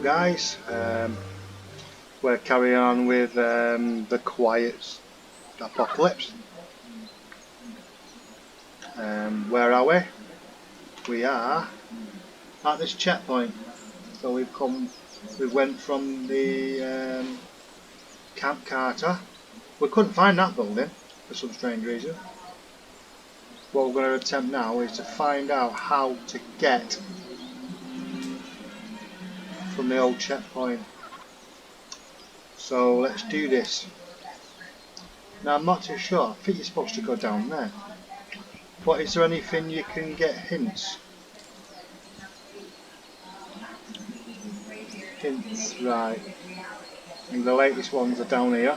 up, guys? We're carrying on with the quiet apocalypse. Where are we? We are at this checkpoint. So we went from the Camp Carter. We couldn't find that building for some strange reason. What we're going to attempt now is to find out how to get from the old checkpoint. So let's do this. Now I'm not too sure. I think you're supposed to go down there. But is there anything you can get hints? Hints, right. And the latest ones are down here.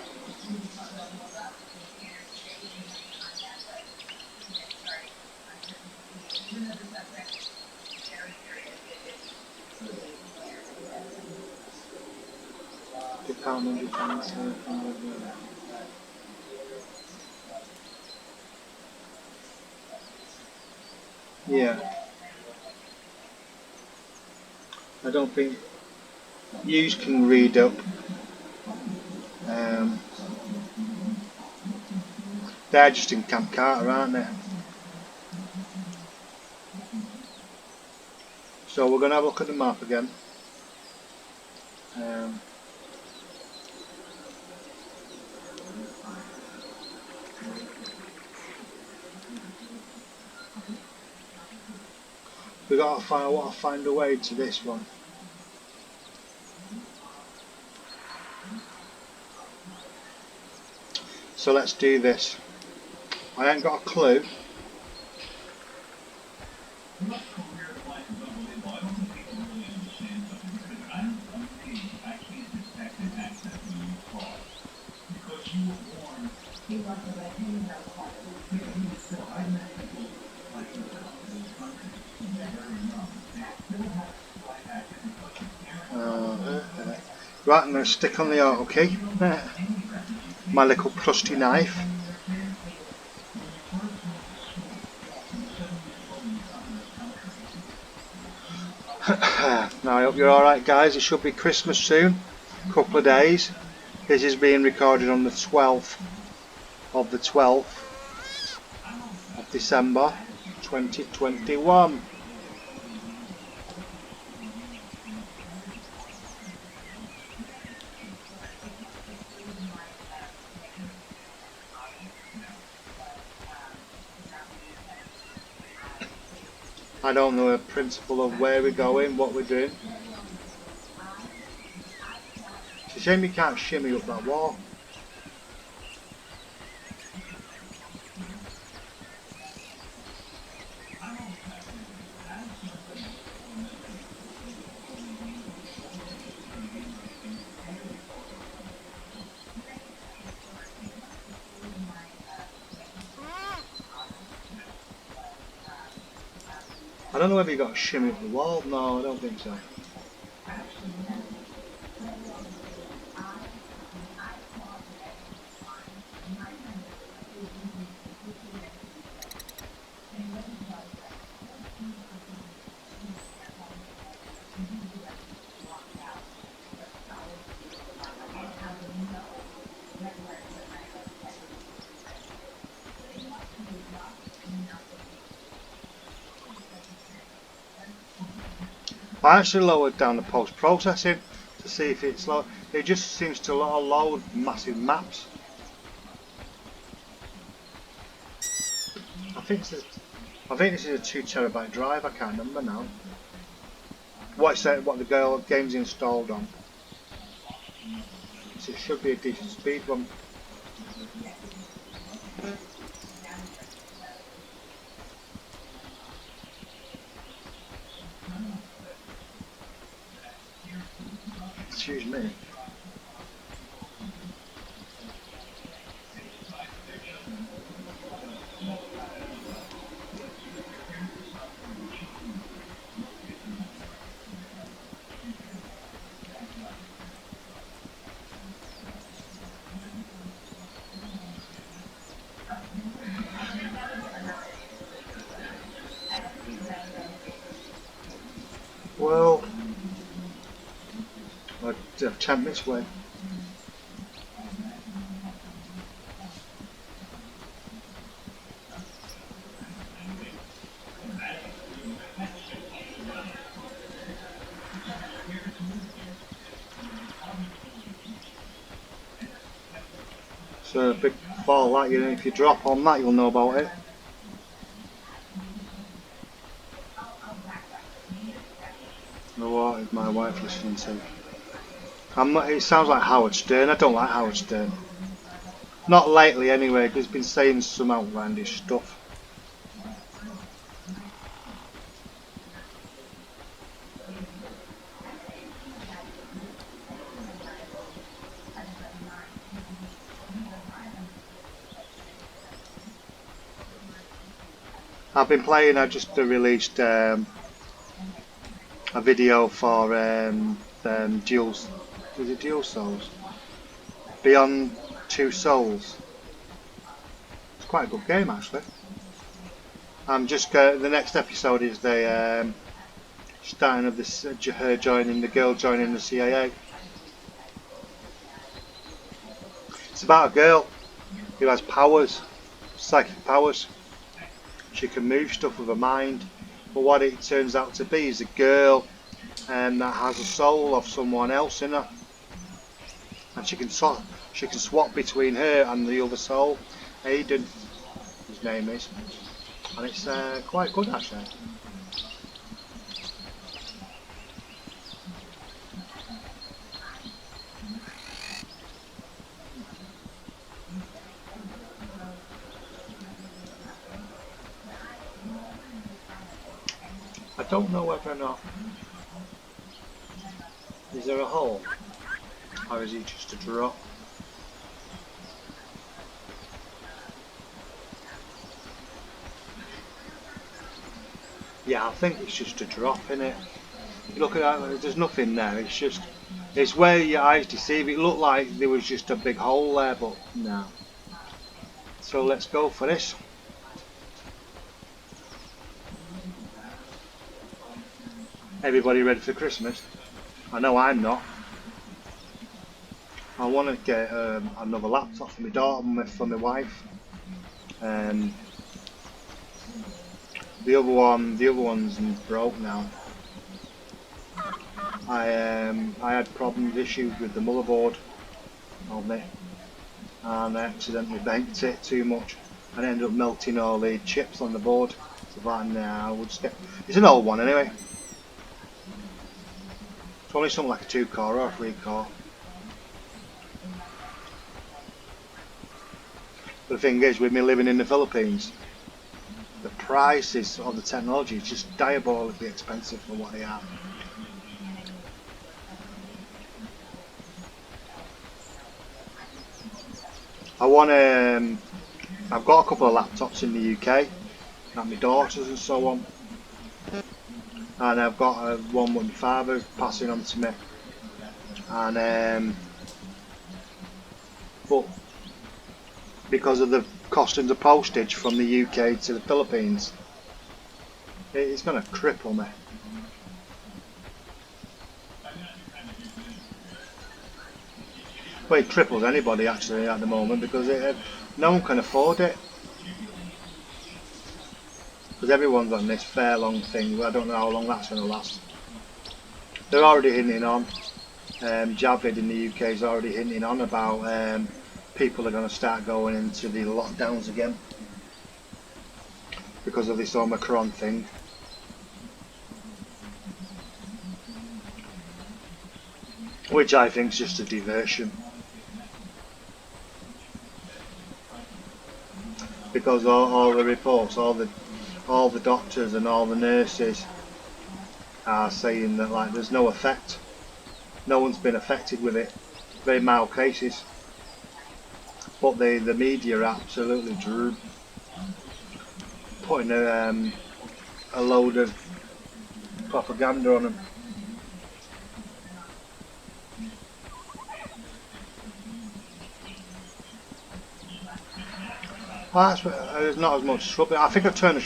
Yeah. I don't think you can read up. They're just in Camp Carter, aren't they? So we're going to have a look at the map again. We got to find a way to this one. So let's do this. I ain't got a clue. Right, I'm going to stick on the auto key. My little crusty knife. Now I hope you're alright, guys. It should be Christmas soon. A couple of days. This is being recorded on the 12th of the 12th of December 2021. I don't know the principle of where we're going, what we're doing. It's a shame you can't shimmy up that wall. I don't know whether you got to shimmy up the wall. No, I don't think so. I actually lowered down the post-processing to see if it's low. It just seems to load massive maps. I think this is a 2 terabyte drive. I can't remember now. What the game's installed on. So it should be a decent speed one. Excuse me. Well, tent this way. So a big fall like you know, if you drop on that you'll know about it. What is my wife listening to? I'm not, it sounds like Howard Stern. I don't like Howard Stern. Not lately anyway, because he's been saying some outlandish stuff. I've been playing, I just released a video for Dual, is it Dual Souls? Beyond Two Souls. It's quite a good game actually. I'm just, the next episode is the starting of this, her joining, the girl joining the CIA. It's about a girl who has powers, psychic powers. She can move stuff with her mind, but what it turns out to be is a girl that has a soul of someone else in her, and she can swap between her and the other soul. Aiden, his name is, and it's quite good actually. I don't know whether or not, is there a hole or is it just a drop? Yeah, I think it's just a drop in it. You look at that, there's nothing there, it's just, it's where your eyes deceive. It looked like there was just a big hole there, but no. So let's go for this. Everybody ready for Christmas? I know I'm not. I want to get another laptop for my daughter and for my wife. The other one's broke now. I had issues with the motherboard on it, and I accidentally bent it too much and ended up melting all the chips on the board. So that now we'll just get. It's an old one anyway. It's only something like a 2-core or a 3-core. But the thing is, with me living in the Philippines, the prices of the technology is just diabolically expensive for what they are. I've got a couple of laptops in the UK, at my daughter's and so on, and I've got one with my father passing on to me, and but because of the costing of postage from the UK to the Philippines, it's going to cripple me. Well, it cripples anybody actually at the moment, because no one can afford it. Because everyone's on this fair long thing. I don't know how long that's going to last. They're already hinting on, Javid in the UK is already hinting on about people are going to start going into the lockdowns again because of this Omicron thing. Which I think is just a diversion. Because all the reports, all the doctors and all the nurses are saying that like there's no effect. No one's been affected with it. Very mild cases. But the media are absolutely putting a load of propaganda on them. Well, there's not as much shrubbery. I think I've turned the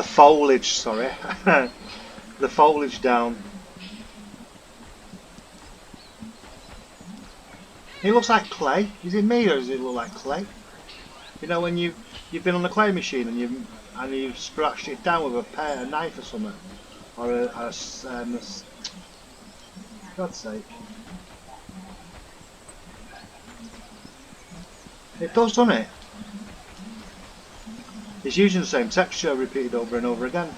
foliage, sorry, the foliage down. It looks like clay. Is it me or does it look like clay? You know when you've been on the clay machine and you've scratched it down with a knife or something, or God's sake, it does, doesn't it? It's using the same texture repeated over and over again.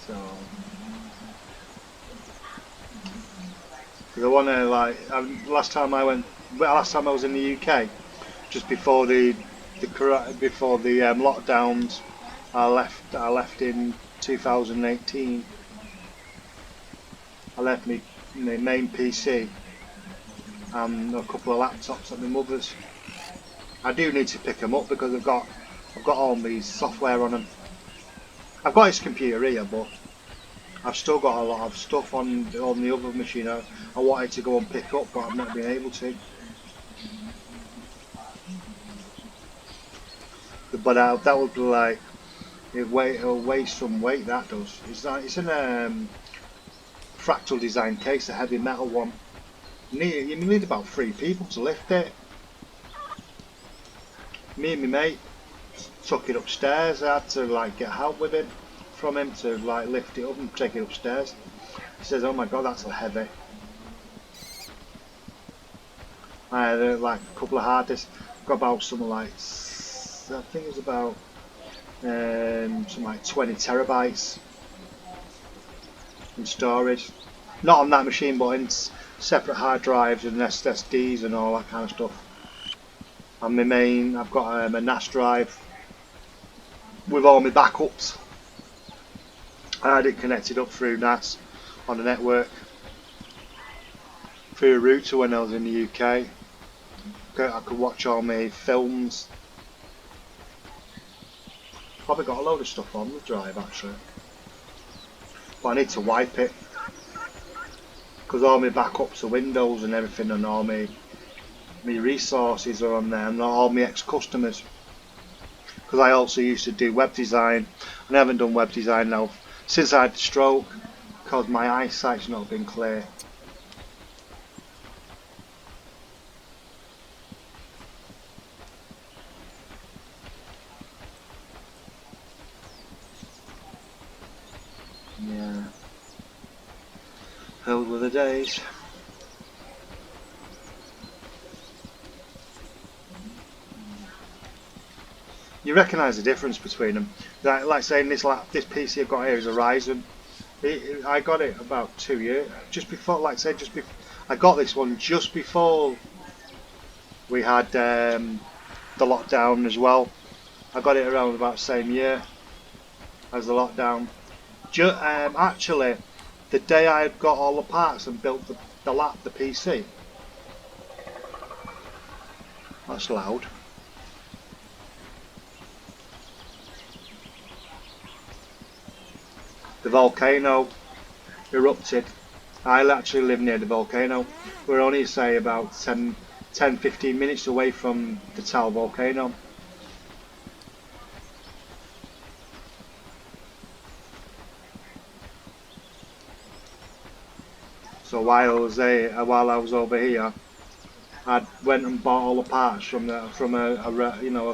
So, the one last time I was in the UK, just before the lockdowns, I left in 2018. I left my main PC and a couple of laptops at my mother's. I do need to pick them up because I've got all my software on them. I've got his computer here, but I've still got a lot of stuff on the other machine. I wanted to go and pick up, but I've not been able to. But that would be like it'll weigh some weight. That does. It's in a fractal design case, a heavy metal one. You need about 3 people to lift it. Me and my mate took it upstairs. I had to get help with it from him to lift it up and take it upstairs. He says, "Oh my God, that's heavy." I had a couple of hard disks. Got about something I think it was about something 20 terabytes in storage. Not on that machine, but in separate hard drives and SSDs and all that kind of stuff. And I've got a NAS drive with all my backups. I had it connected up through NAS on the network through a router when I was in the UK. I could watch all my films. Probably got a load of stuff on the drive actually, but I need to wipe it because all my backups are Windows and everything, and all my resources are on there, and all my ex-customers. Because I also used to do web design, and I haven't done web design now since I had the stroke because my eyesight's not been clear. Yeah, those were the days. You recognise the difference between them. Like saying this PC I've got here is a Ryzen. I got it about 2 years, just before. I got this one just before we had the lockdown as well. I got it around about the same year as the lockdown. Actually, the day I had got all the parts and built the PC. That's loud. The volcano erupted. I actually live near the volcano. We're only say about 10-15 minutes away from the Tal volcano. So while I was over here, I went and bought all the parts from a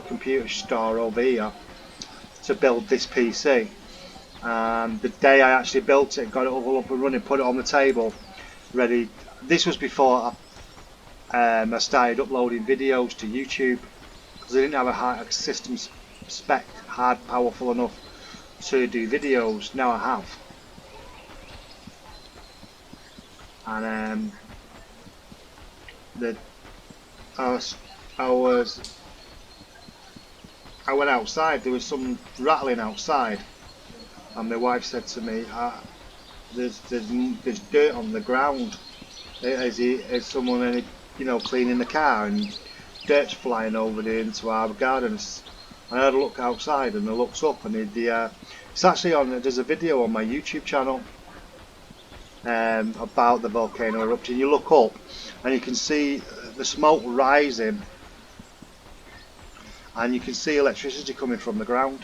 computer store over here to build this PC. And the day I actually built it, got it all up and running, put it on the table, ready. This was before I started uploading videos to YouTube because I didn't have a system spec powerful enough to do videos. Now I have. And I went outside. There was some rattling outside, and my wife said to me, "There's dirt on the ground. Is someone cleaning the car and dirt's flying over into our gardens?" And I had a look outside, and I looked up, and it's actually on. There's a video on my YouTube channel about the volcano erupting. You look up, and you can see the smoke rising, and you can see electricity coming from the ground.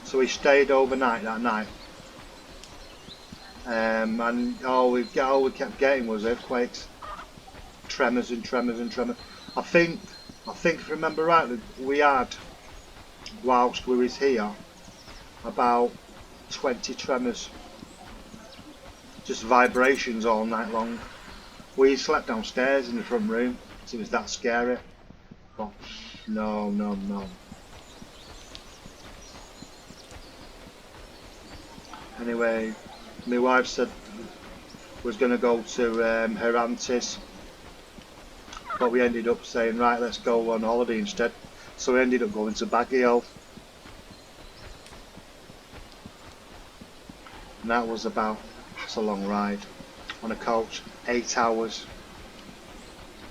So we stayed overnight that night, and all we kept getting was earthquakes, tremors and tremors and tremors. I think if I remember rightly, we had, whilst we was here, about 20 tremors, just vibrations all night long. We slept downstairs in the front room, so it was that scary. But no. Anyway, my wife said was going to go to her auntie's, but we ended up saying, right, let's go on holiday instead. So we ended up going to Baguio, and that was that's a long ride on a coach, 8 hours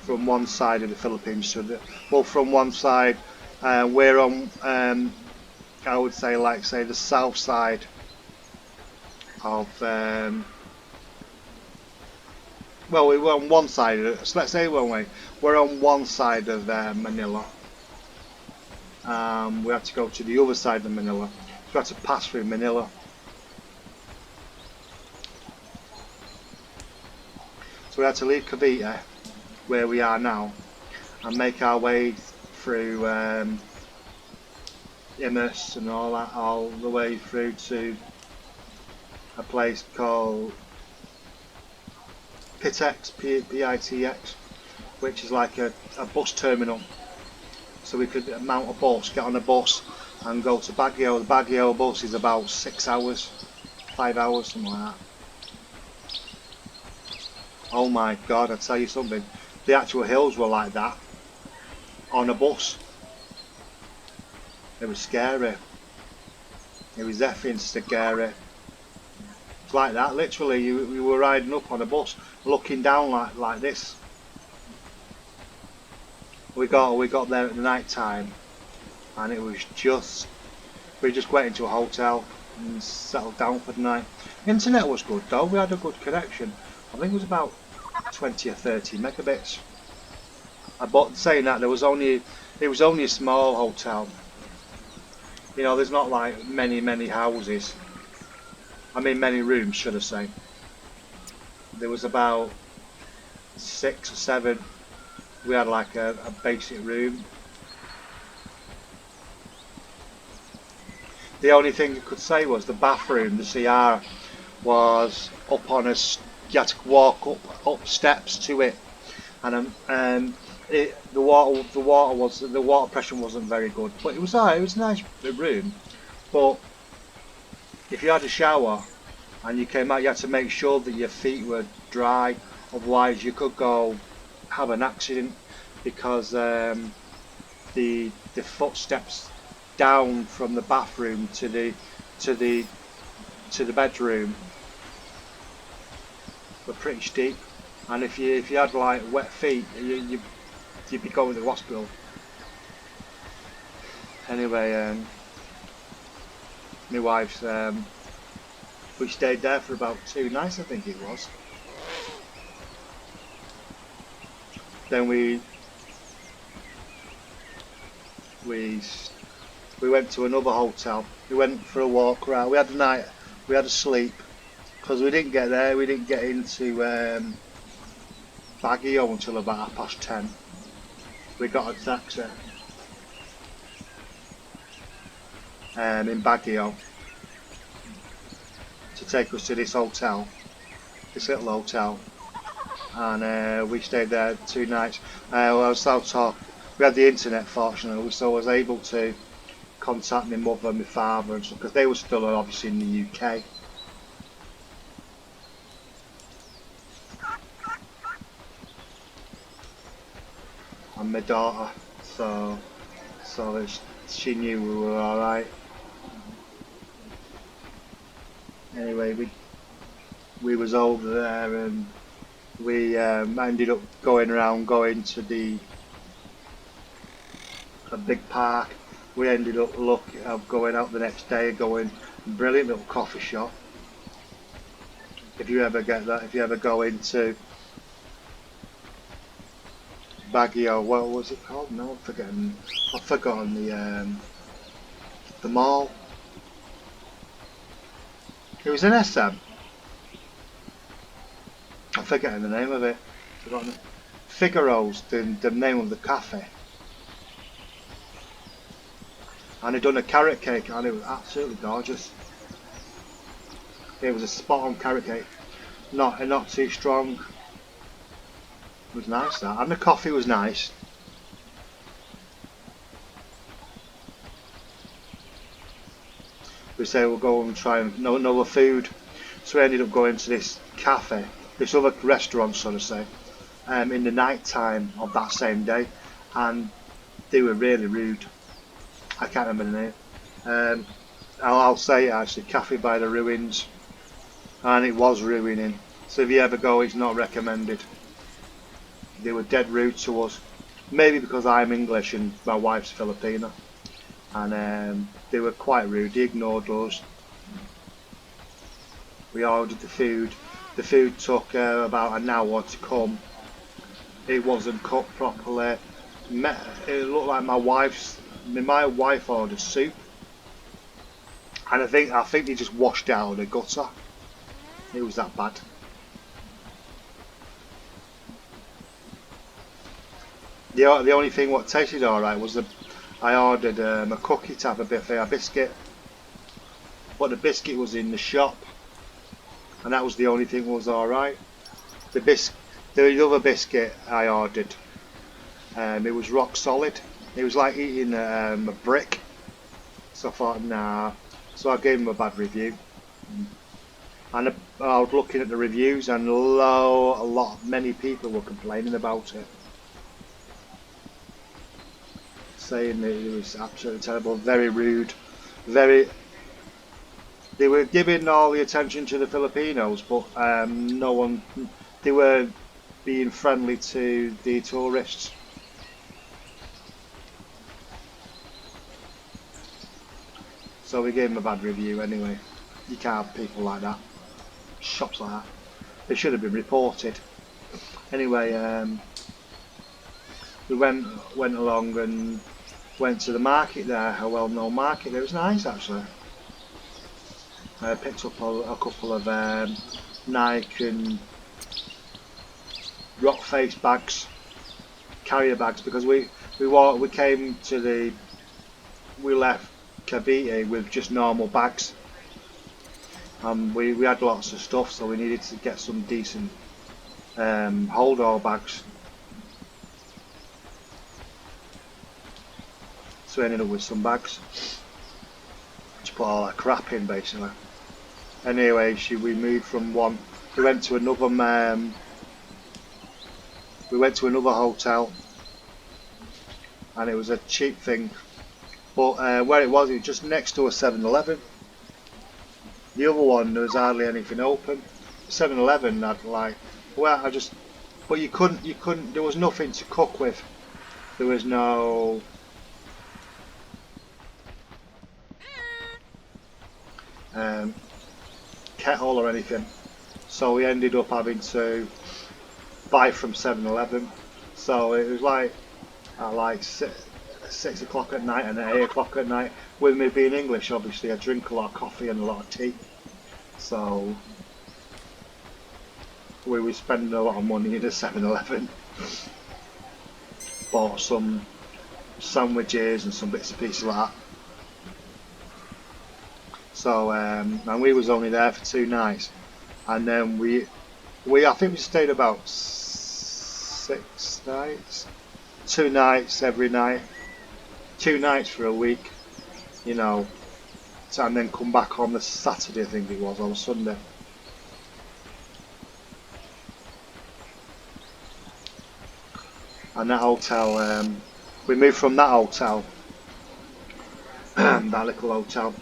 from one side of the Philippines to the, well, from one side, we're on, I would say, like say the south side of, well, we were on one side of it, so let's say we're on one side of Manila. We had to go to the other side of Manila, so we had to pass through Manila. So we had to leave Cavite, where we are now, and make our way through Imus and all that, all the way through to a place called Pitex, P-I-T-X, which is like a bus terminal. So we could mount a bus, get on a bus and go to Baguio. The Baguio bus is about 6 hours, 5 hours, something like that. Oh my God, I tell you something, the actual hills were like that on a bus. It was scary. It was effing scary. It's like that, literally, you were riding up on a bus, looking down like this. We got there at the night time, and it was just, we just went into a hotel and settled down for the night. Internet was good though, we had a good connection. I think it was about 20 or 30 megabits. But saying that, it was only a small hotel. You know, there's not like many houses. I mean many rooms, should I say. There was about 6 or 7. We had like a basic room. The only thing I could say was the bathroom, the CR, was up on you had to walk up steps to it, and the water pressure wasn't very good, but it was alright. It was a nice room, but if you had a shower and you came out, you had to make sure that your feet were dry, otherwise you could go have an accident, because the footsteps down from the bathroom to the bedroom were pretty steep, and if you had like wet feet, you'd be going to the hospital. Anyway, my wife's, we stayed there for about 2 nights, I think it was. Then we went to another hotel. We went for a walk around. We had a sleep, because we didn't get into Baguio until about 10:30. We got a taxi in Baguio to take us to this hotel, this little hotel, and we stayed there 2 nights. We had the internet, fortunately, so I was able to contact my mother and my father and stuff, because they were still obviously in the UK. And my daughter, so she knew we were alright. Anyway, we was over there, and we ended up going to a big park. We ended up going out the next day, going brilliant little coffee shop. If you ever get that, if you ever go into Baguio, what was it called? No, I've forgotten the mall. It was in SM. I'm forgetting the name of it. Forgotten it. Figaro's, the name of the cafe. And they'd done a carrot cake, and it was absolutely gorgeous. It was a spot on carrot cake. Not too strong. It was nice that, and the coffee was nice. We say we'll go and try another food, so we ended up going to this cafe, this other restaurant, so to say, in the night time of that same day, and they were really rude. I can't remember the name. I'll say it actually, Cafe by the Ruins, and it was ruining. So if you ever go, it's not recommended. They were dead rude to us, maybe because I'm English and my wife's Filipino, and they were quite rude. They ignored us. We ordered the food. The food took about an hour to come. It wasn't cooked properly. It looked like my wife ordered soup, and I think they just washed it out of the gutter. It was that bad. The only thing what tasted alright was I ordered a cookie type of a biscuit, but the biscuit was in the shop, and that was the only thing that was alright. The other biscuit I ordered, it was rock solid. It was like eating a brick. So I thought, nah. So I gave him a bad review. And I was looking at the reviews, and many people were complaining about it, saying that it was absolutely terrible, very rude, very. They were giving all the attention to the Filipinos, but no one. They were being friendly to the tourists. So we gave them a bad review anyway. You can't have people like that. Shops like that. They should have been reported. Anyway, we went along and went to the market there, a well-known market. It was nice actually. I picked up a couple of Nike and rock face bags, carrier bags, because we left Cavite with just normal bags. We had lots of stuff, so we needed to get some decent hold-all bags. So we ended up with some bags to put all our crap in, basically. Anyway, we moved from one. We went to another. We went to another hotel, and it was a cheap thing. But where it was just next to a 7-Eleven. The other one, there was hardly anything open. 7-Eleven, but you couldn't. There was nothing to cook with. There was no. Kettle or anything, so we ended up having to buy from 7-Eleven. So it was like at 6 o'clock at night and at 8 o'clock at night. With me being English, obviously I drink a lot of coffee and a lot of tea, so we were spending a lot of money at a 7-Eleven. Bought some sandwiches and some bits and pieces like that. So and we was only there for 2 nights, and then I think we stayed about 6 nights, 2 nights every night, 2 nights for a week, you know, and then come back on the Saturday, I think it was, or Sunday. And that hotel, we moved from that hotel, that little hotel,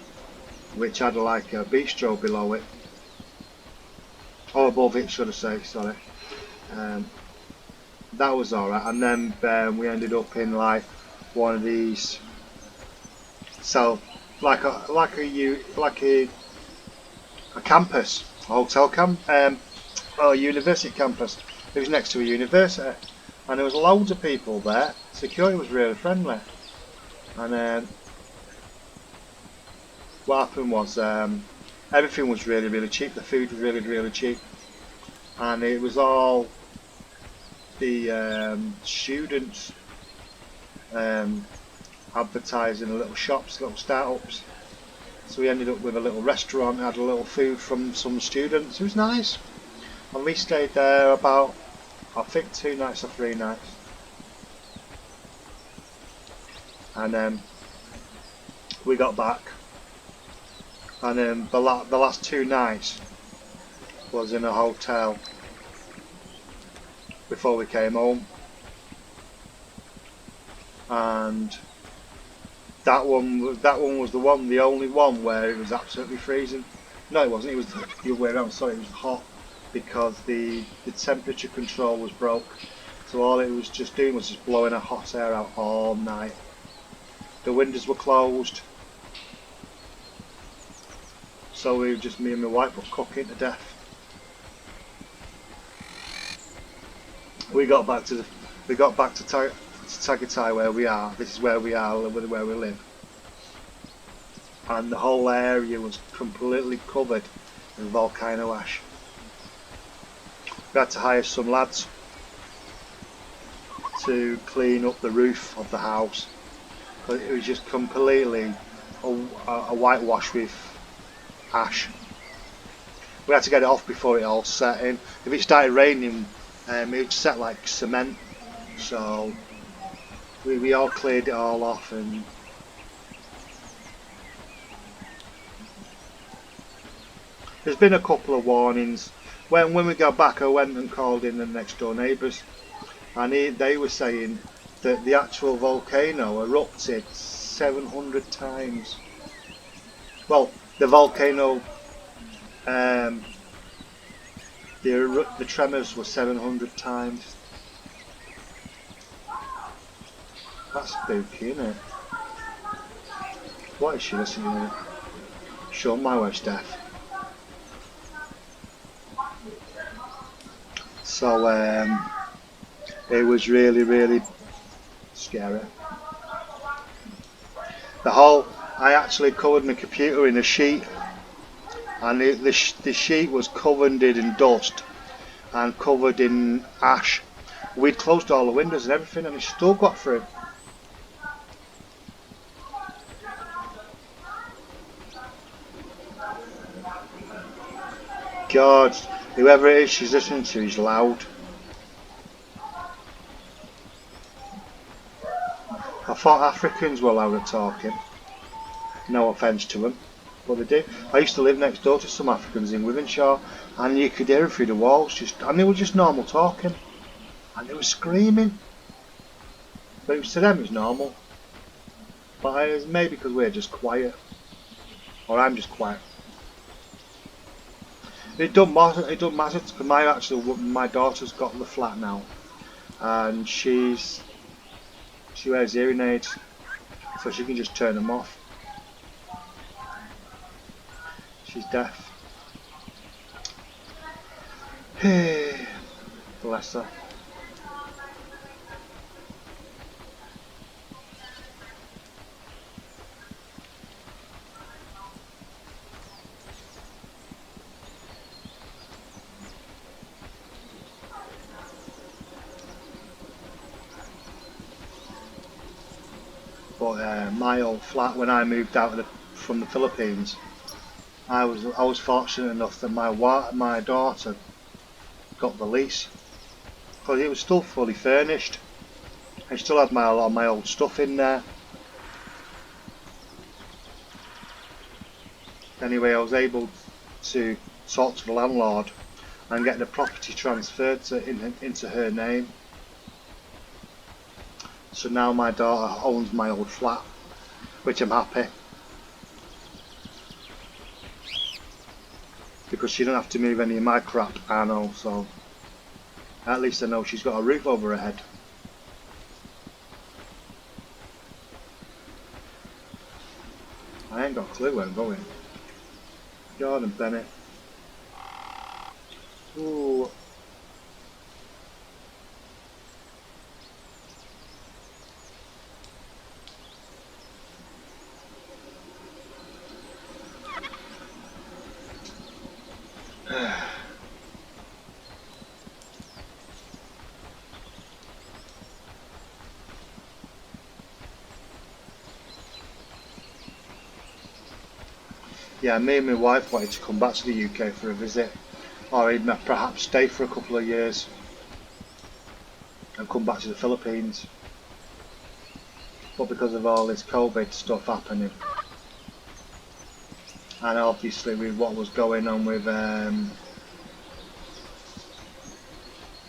which had like a bistro below it, or above it, should I say, sorry. That was alright, and then we ended up in like one of these, so like a campus, hotel camp, or university campus. It was next to a university, and there was loads of people there. Security was really friendly, and what happened was everything was really, really cheap. The food was really, really cheap, and it was all the students advertising little shops, little startups. So we ended up with a little restaurant, had a little food from some students. It was nice, and we stayed there about, I think, 2 nights or 3 nights, and we got back, and the last 2 nights was in a hotel before we came home, and that one was the only one where it was absolutely freezing. No, it wasn't. It was the other way around. Sorry, it was hot because the temperature control was broke. So all it was just doing was just blowing a hot air out all night. The windows were closed, so we were just, me and my wife were cooking to death. We got back to Tagatai, where we are. This is where we are, where we live, and the whole area was completely covered in volcano ash. We had to hire some lads to clean up the roof of the house, but it was just completely a whitewash with ash. We had to get it off before it all set in. If it started raining, it would set like cement. So we all cleared it all off, and there's been a couple of warnings. When we got back, I went and called in the next door neighbours, and they were saying that the actual volcano erupted 700 times. Well, the volcano, the tremors were 700 times. That's spooky, isn't it? What is she listening to? Sure, my wife's deaf. So it was really, really scary. I actually covered my computer in a sheet, and the sheet was covered in dust and covered in ash. We'd closed all the windows and everything, and it still got through. God, whoever it is she's listening to is loud. I thought Africans were loud at talking. No offence to them, but they do. I used to live next door to some Africans in Withenshaw, and you could hear them through the walls, and they were just normal talking, and they were screaming. But it was, to them it was normal. But it was maybe because we're just quiet, or I'm just quiet. It don't matter because my daughter's got the flat now, and she wears hearing aids, so she can just turn them off. She's deaf. Bless her. But my old flat, when I moved out from the Philippines, I was fortunate enough that my daughter got the lease, because it was still fully furnished. I still had a lot of my old stuff in there. Anyway, I was able to talk to the landlord and get the property transferred into her name. So now my daughter owns my old flat, which I'm happy, because she don't have to move any of my crap, I know, so at least I know she's got a roof over her head. I ain't got a clue where I'm going. Jordan Bennett. Ooh. Yeah, me and my wife wanted to come back to the UK for a visit, or even perhaps stay for a couple of years and come back to the Philippines. But because of all this COVID stuff happening, and obviously with what was going on with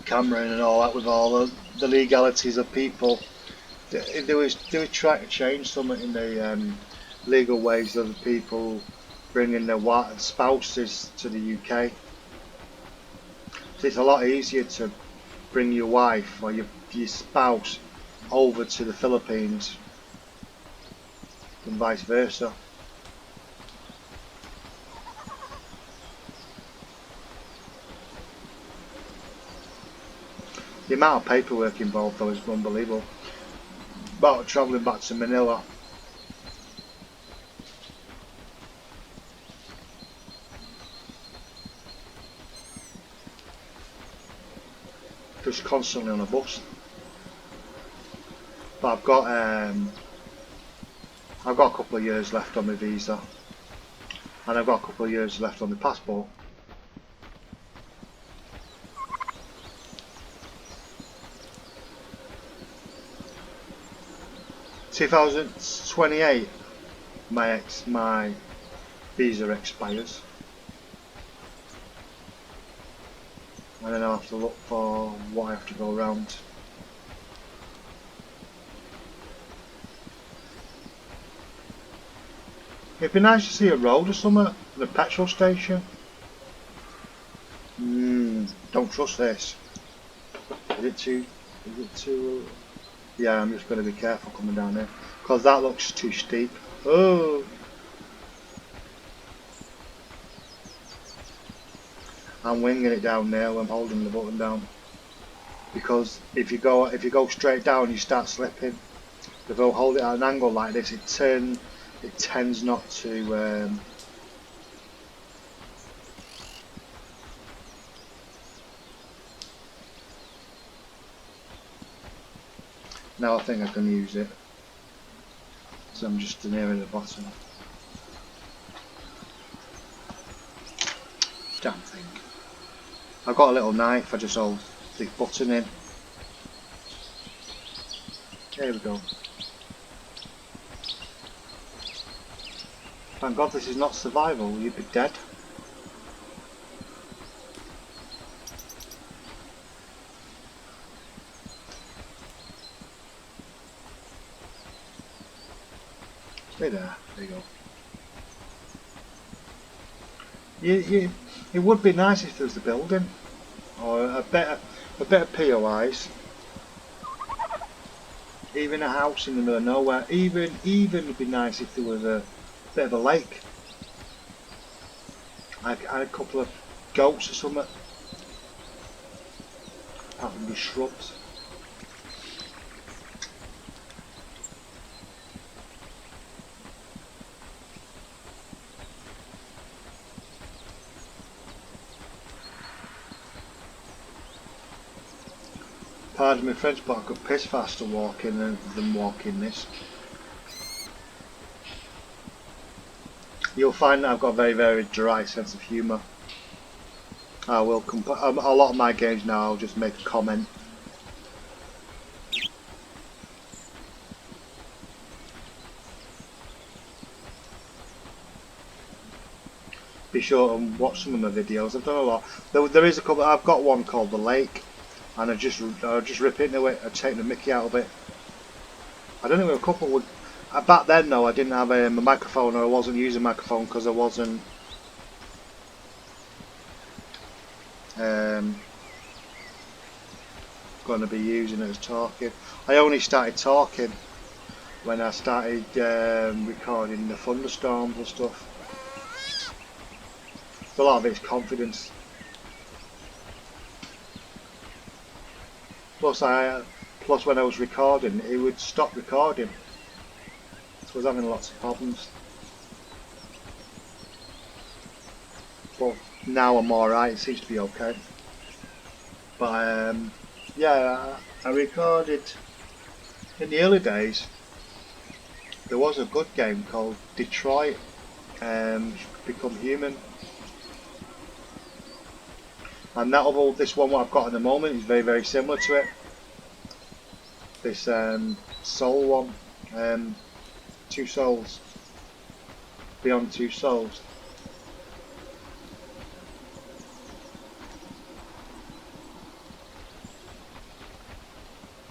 Cameron and all that, with all the legalities of people, they were trying to change something in the legal ways of the people bringing their spouses to the UK. So it's a lot easier to bring your wife or your spouse over to the Philippines than vice versa. The amount of paperwork involved though is unbelievable. About travelling back to Manila, just constantly on a bus. But I've got a couple of years left on my visa, and I've got a couple of years left on my passport. (2028) my visa expires, and then I'll have to look for what I have to go around. It'd be nice to see a road or something, the petrol station. Don't trust this. Is it too? Is it too? Yeah, I'm just going to be careful coming down there, because that looks too steep. Oh! I'm winging it down there. I'm holding the button down, because if you go straight down, you start slipping. If I hold it at an angle like this, it tends not to. Now I think I can use it. So I'm just near the bottom. Damn thing. I've got a little knife, I just hold the button in. There we go. Thank God this is not survival, you'd be dead. Stay there, there you go. It would be nice if there was a building, or a bit of POIs. Even a house in the middle of nowhere. Even it'd be nice if there was a bit of a lake. I had a couple of goats or something. Apart from the shrubs. Pardon my French, but I could piss faster walking than walking this. You'll find that I've got a very, very dry sense of humour. I will a lot of my games now, I'll just make a comment. Be sure and watch some of my videos. I've done a lot. There is a couple. I've got one called The Lake, and I just rip into it. I take the mickey out of it. I don't think a couple would. Back then though, I didn't have a microphone, or I wasn't using a microphone because I wasn't going to be using it as talking. I only started talking when I started recording the thunderstorms and stuff. A lot of it's confidence. Plus when I was recording, it would stop recording. So I was having lots of problems. But now I'm alright, it seems to be okay. But yeah, I recorded in the early days. There was a good game called Detroit, Become Human, and this one what I've got at the moment is very, very similar to it. This soul one, Two Souls, Beyond Two Souls.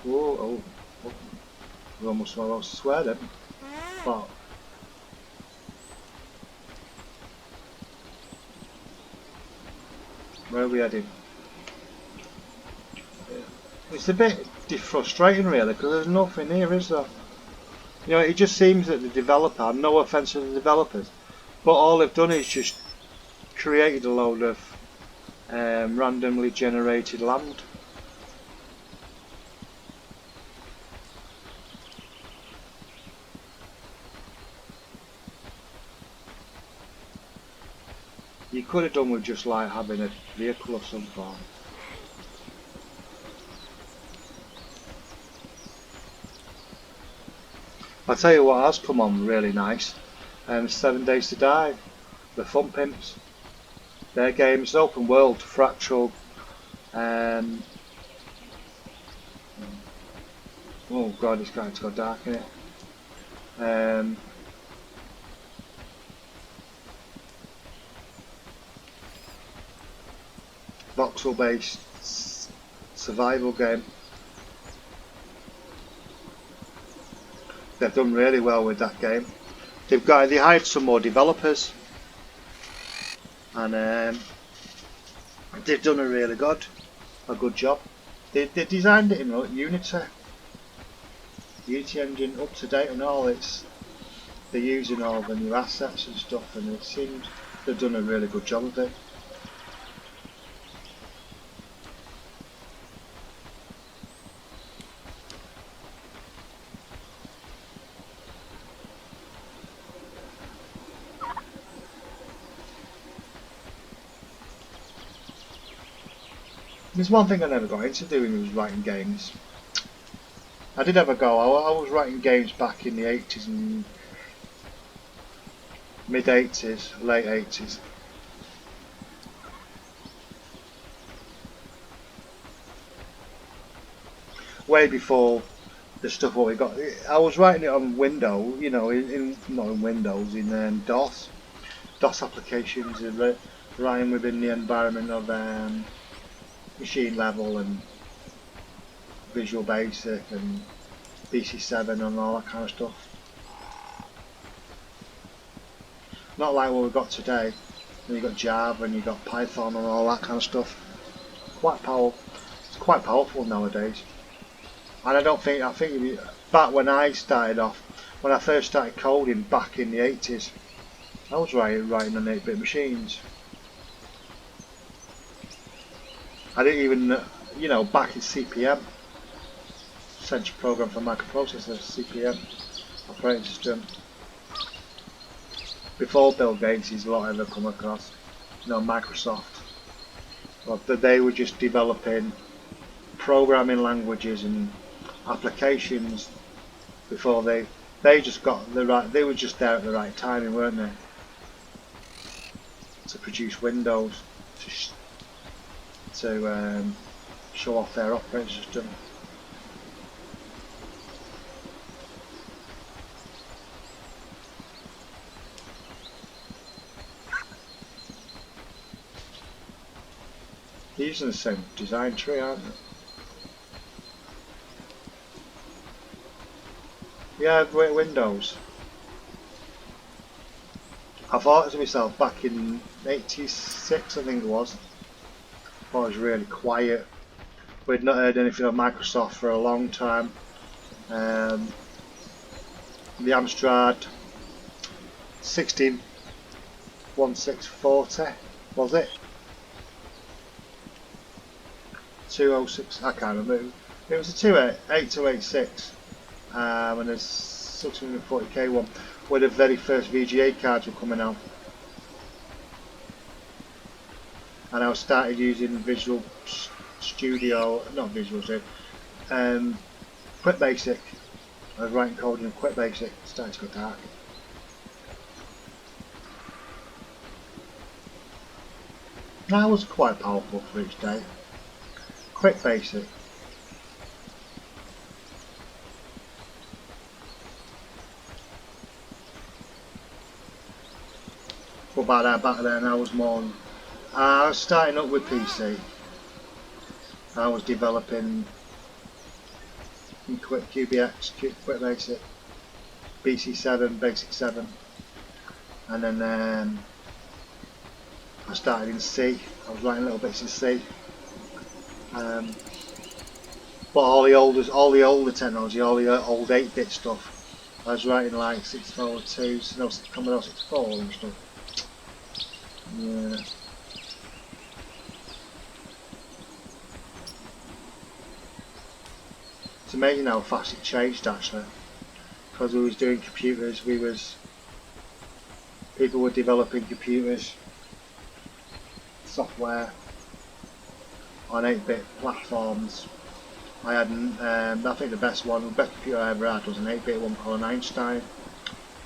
Oh, we almost lost swear then. But where are we heading? It's a bit frustrating really, because there's nothing here, is there? You know, it just seems that the developer, no offence to the developers, but all they've done is just created a load of randomly generated land. You could have done with just like having a vehicle of some form. I'll tell you what has come on really nice. 7 Days to Die, the Fun Pimps. Their game's open world, fractal. Oh god, it's going to go dark in it. Voxel based survival game. They've done really well with that game. They hired some more developers, and they've done a really good job. They designed it in Unity engine, up to date and all. They're using all the new assets and stuff, and it seems they've done a really good job of it. There's one thing I never got into doing was writing games. I did have a go. I was writing games back in the 80s and mid 80s, late 80s. Way before the stuff what we got. I was writing it on Windows, you know, not in Windows, in DOS applications, writing within the environment of Machine Level and Visual Basic and BC7 and all that kind of stuff. Not like what we've got today. You've got Java and you've got Python and all that kind of stuff. It's quite powerful nowadays. And I think back when I started off, when I first started coding back in the 80s, I was writing on 8-bit machines. I didn't even, you know, back in CPM, Central Program for Microprocessor, CPM, operating system. Before Bill Gates' lot ever come across, you know, Microsoft. But they were just developing programming languages and applications before they just got the right. They were just there at the right timing, weren't they? To produce Windows, to show off their operating system. They're using the same design tree, aren't they? Yeah, Windows. I thought to myself back in '86, I think it was. I thought it was really quiet. We'd not heard anything of Microsoft for a long time. The Amstrad 1640, was it? 206, I can't remember. It was a 8286 and a 640k one where the very first VGA cards were coming out. And I started using Visual Studio, not Visual Studio, Quick Basic. I was writing code in Quick Basic, it started to go dark. That was quite powerful for each day. Quick Basic. But back then I was more, I was starting up with PC. I was developing in Quick QBX, Quick Basic, BC7, Basic 7, and then I started in C. I was writing little bits in C. But all the older technology, all the old 8-bit stuff, I was writing like 6402s, no, Commodore 64 and stuff. Yeah. It's amazing how fast it changed actually. Because we was doing computers, people were developing computers, software on 8-bit platforms. I had, I think the best computer I ever had was an 8-bit one called an Einstein.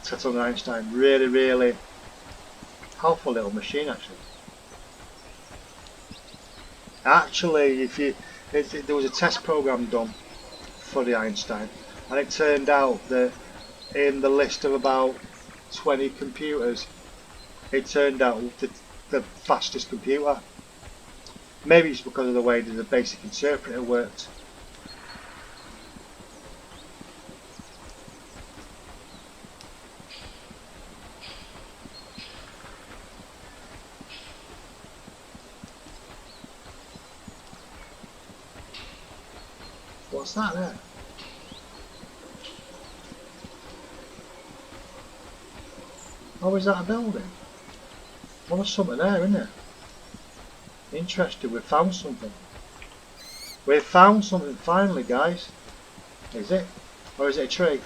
Set on an Einstein, really powerful little machine actually. Actually, there was a test program done for the Einstein, and it turned out that in the list of about 20 computers, it turned out the fastest computer. Maybe it's because of the way that the basic interpreter worked. What's that there? Oh, is that a building? Well, there's something there, isn't there? Interesting, we've found something. We've found something finally, guys. Is it? Or is it a tree?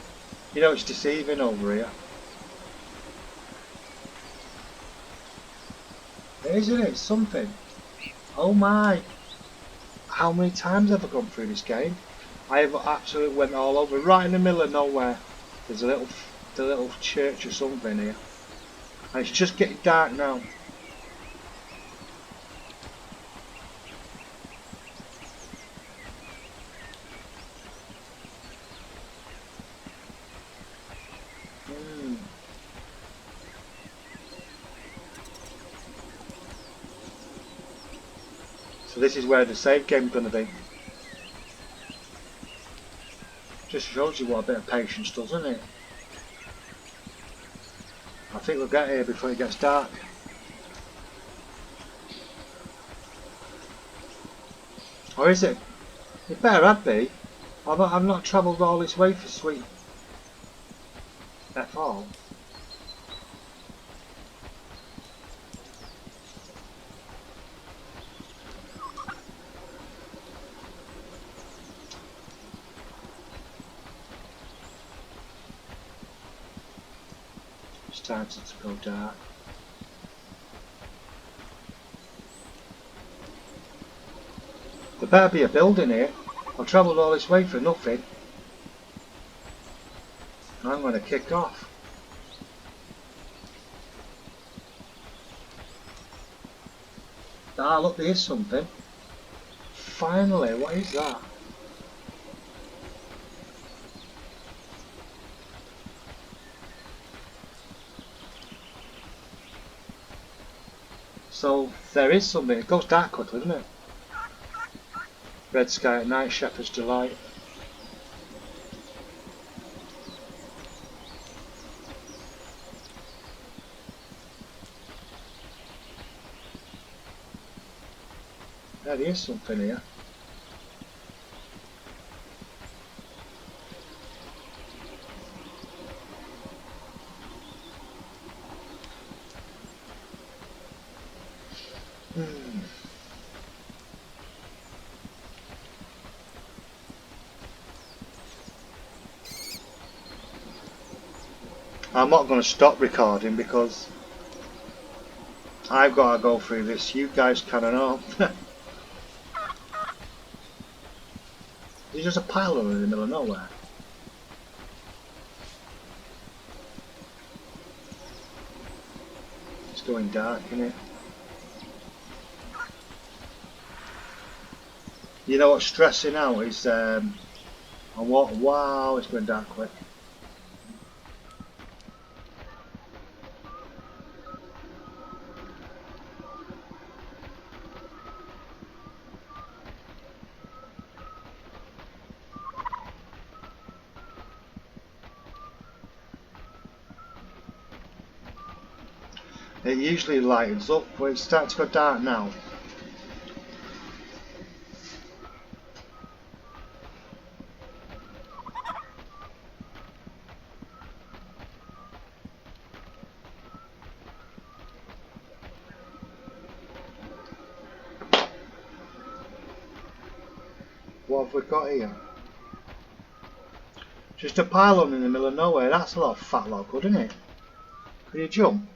You know, it's deceiving over here. Isn't it? Something. Oh my. How many times have I gone through this game? I have absolutely went all over. Right in the middle of nowhere. There's a little church or something here. And it's just getting dark now. So this is where the save game's going to be. Just shows you what a bit of patience does, doesn't it? I think we'll get here before it gets dark. Or is it? It better have be. I've not travelled all this way for sweet F all. It's time to go dark. There better be a building here. I've travelled all this way for nothing. I'm going to kick off. Ah, look, there is something. Finally, what is that? So, there is something. It goes dark quickly, doesn't it? Red sky at night, shepherd's delight. There is something here. I'm not going to stop recording because I've got to go through this. You guys carry on. There's just a pile in the middle of nowhere. It's going dark, isn't it? You know what's stressing out is wow, it's going dark quick. It usually lightens up, but it's starting to go dark now. What have we got here? Just a pylon in the middle of nowhere. That's a lot of fat lot good, isn't it? Can you jump?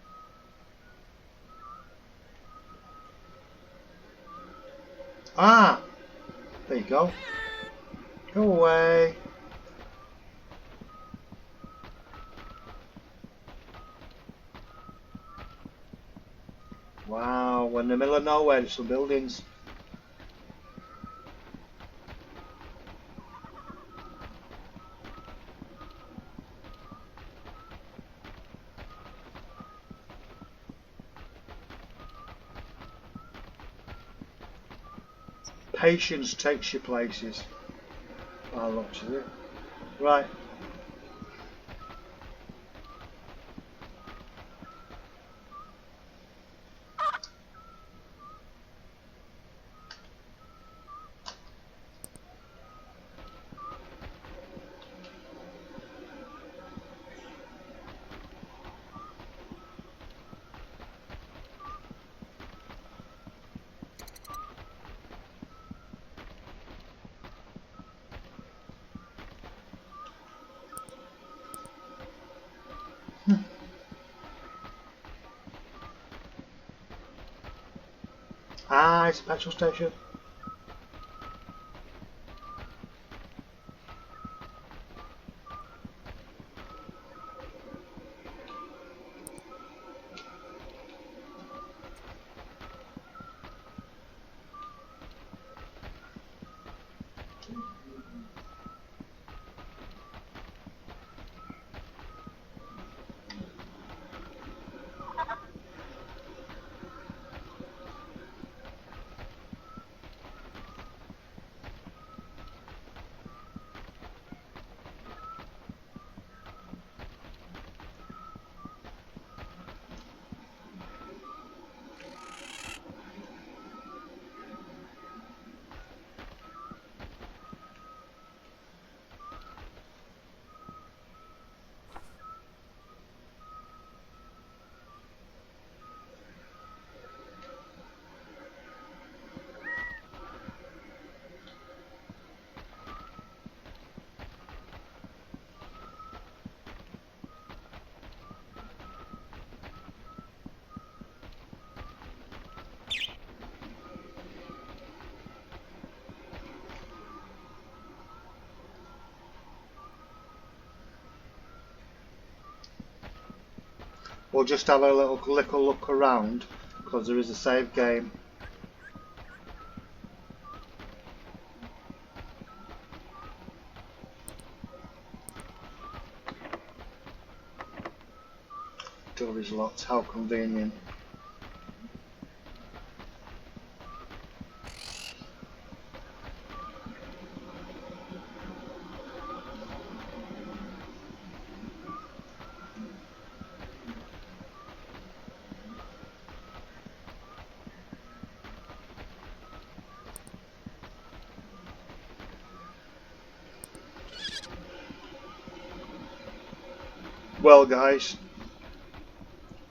Ah! There you go. Go away. Wow, we're in the middle of nowhere, there's some buildings. Patience takes you places. I looked at it. Right. Ah, it's a petrol station. We'll just have a little look around because there is a save game. Door is locked, how convenient. Well guys,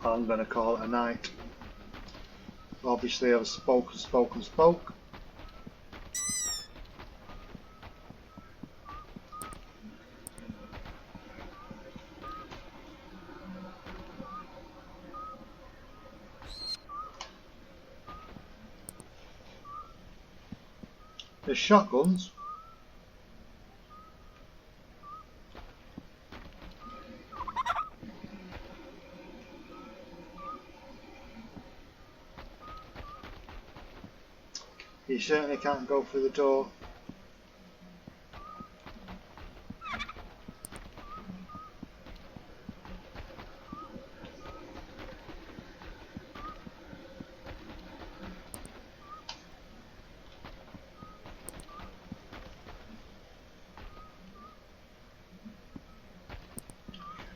I'm going to call it a night. Obviously I've spoke. There's shotguns. You certainly can't go through the door.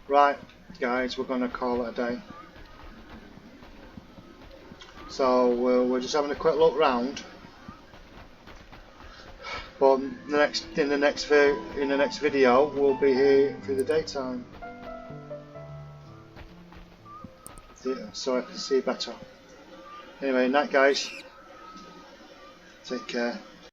Right, guys, we're going to call it a day. So we're just having a quick look round. But in the next video, we'll be here through the daytime, so I can see better. Anyway, night, guys. Take care.